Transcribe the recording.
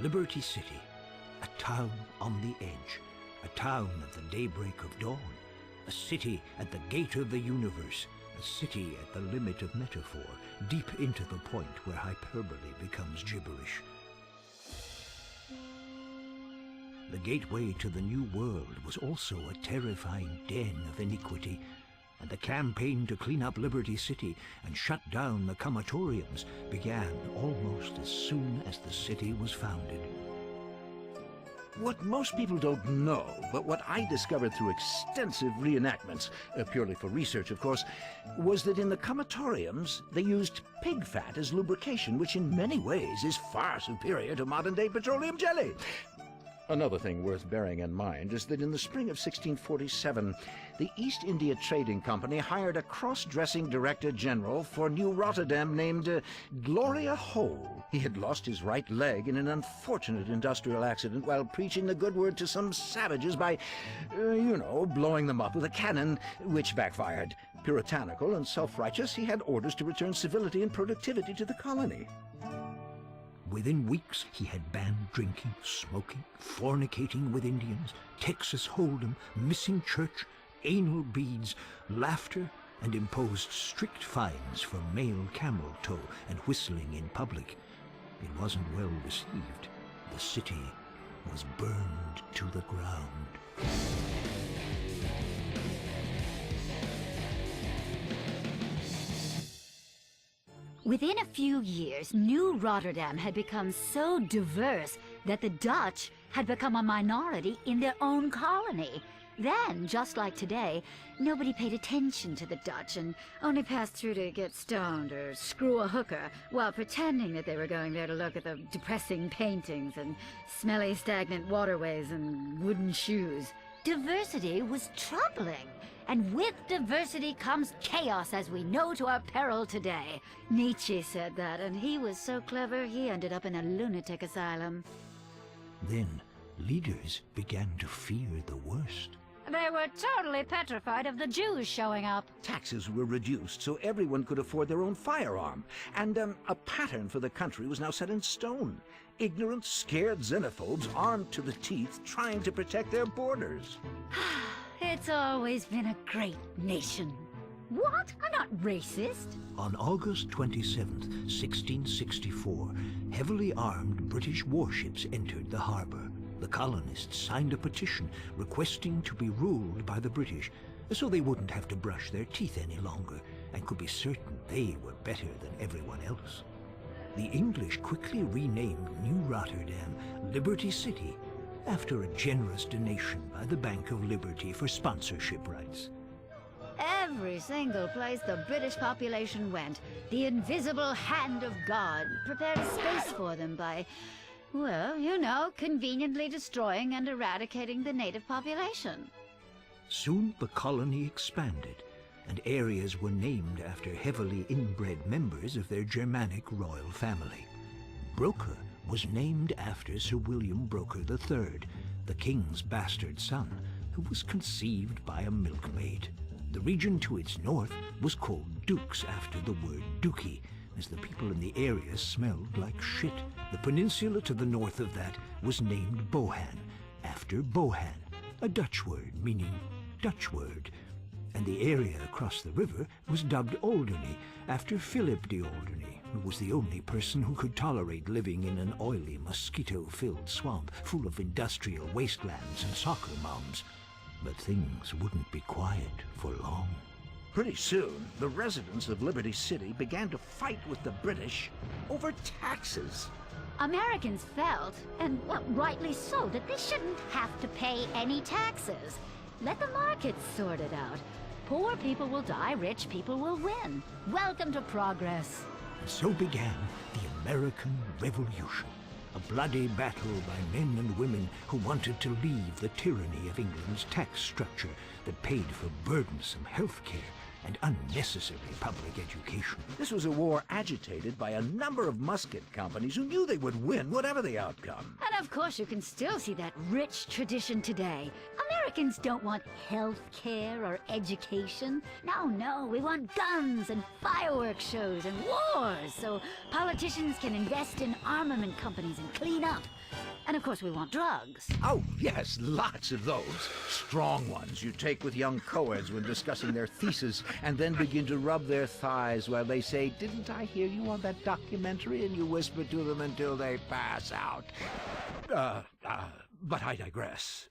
Liberty City, a town on the edge, a town at the daybreak of dawn, a city at the gate of the universe, a city at the limit of metaphor, deep into the point where hyperbole becomes gibberish. The gateway to the new world was also a terrifying den of iniquity, and the campaign to clean up Liberty City and shut down the comatoriums began almost as soon as the city was founded. What most people don't know, but what I discovered through extensive reenactments, purely for research of course, was that in the comatoriums they used pig fat as lubrication, which in many ways is far superior to modern-day petroleum jelly. Another thing worth bearing in mind is that in the spring of 1647, the East India Trading Company hired a cross-dressing director general for New Rotterdam named Gloria Hole. He had lost his right leg in an unfortunate industrial accident while preaching the good word to some savages by, blowing them up with a cannon, which backfired. Puritanical and self-righteous, he had orders to return civility and productivity to the colony. Within weeks, he had banned drinking, smoking, fornicating with Indians, Texas Hold'em, missing church, anal beads, laughter, and imposed strict fines for male camel toe and whistling in public. It wasn't well received. The city was burned to the ground. Within a few years, New Rotterdam had become so diverse that the Dutch had become a minority in their own colony. Then, just like today, nobody paid attention to the Dutch and only passed through to get stoned or screw a hooker while pretending that they were going there to look at the depressing paintings and smelly stagnant waterways and wooden shoes. Diversity was troubling, and with diversity comes chaos, as we know to our peril today. Nietzsche said that, and he was so clever he ended up in a lunatic asylum. Then, leaders began to fear the worst. They were totally petrified of the Jews showing up. Taxes were reduced so everyone could afford their own firearm, and a pattern for the country was now set in stone. Ignorant, scared xenophobes armed to the teeth trying to protect their borders. It's always been a great nation. What? I'm not racist. On August 27th, 1664, heavily armed British warships entered the harbor. The colonists signed a petition requesting to be ruled by the British, so they wouldn't have to brush their teeth any longer and could be certain they were better than everyone else. The English quickly renamed New Rotterdam Liberty City, after a generous donation by the Bank of Liberty for sponsorship rights. Every single place the British population went, the invisible hand of God prepared space for them by, well, conveniently destroying and eradicating the native population. Soon the colony expanded, and areas were named after heavily inbred members of their Germanic royal family. Broker was named after Sir William Broker III, the king's bastard son, who was conceived by a milkmaid. The region to its north was called Dukes after the word dookie, as the people in the area smelled like shit. The peninsula to the north of that was named Bohan, after Bohan, a Dutch word meaning Dutch word. And the area across the river was dubbed Alderney, after Philip de Alderney, who was the only person who could tolerate living in an oily, mosquito-filled swamp full of industrial wastelands and soccer moms. But things wouldn't be quiet for long. Pretty soon, the residents of Liberty City began to fight with the British over taxes. Americans felt, and rightly so, that they shouldn't have to pay any taxes. Let the markets sort it out. Poor people will die, rich people will win. Welcome to progress. And so began the American Revolution, a bloody battle by men and women who wanted to leave the tyranny of England's tax structure that paid for burdensome health care and unnecessary public education. This was a war agitated by a number of musket companies who knew they would win whatever the outcome. And of course you can still see that rich tradition today. Americans don't want health care or education. No, we want guns and fireworks shows and wars so politicians can invest in armament companies and clean up. And of course we want drugs. Oh, yes, lots of those. Strong ones you take with young co-eds when discussing their thesis and then begin to rub their thighs while they say, "Didn't I hear you on that documentary?" And you whisper to them until they pass out. But I digress.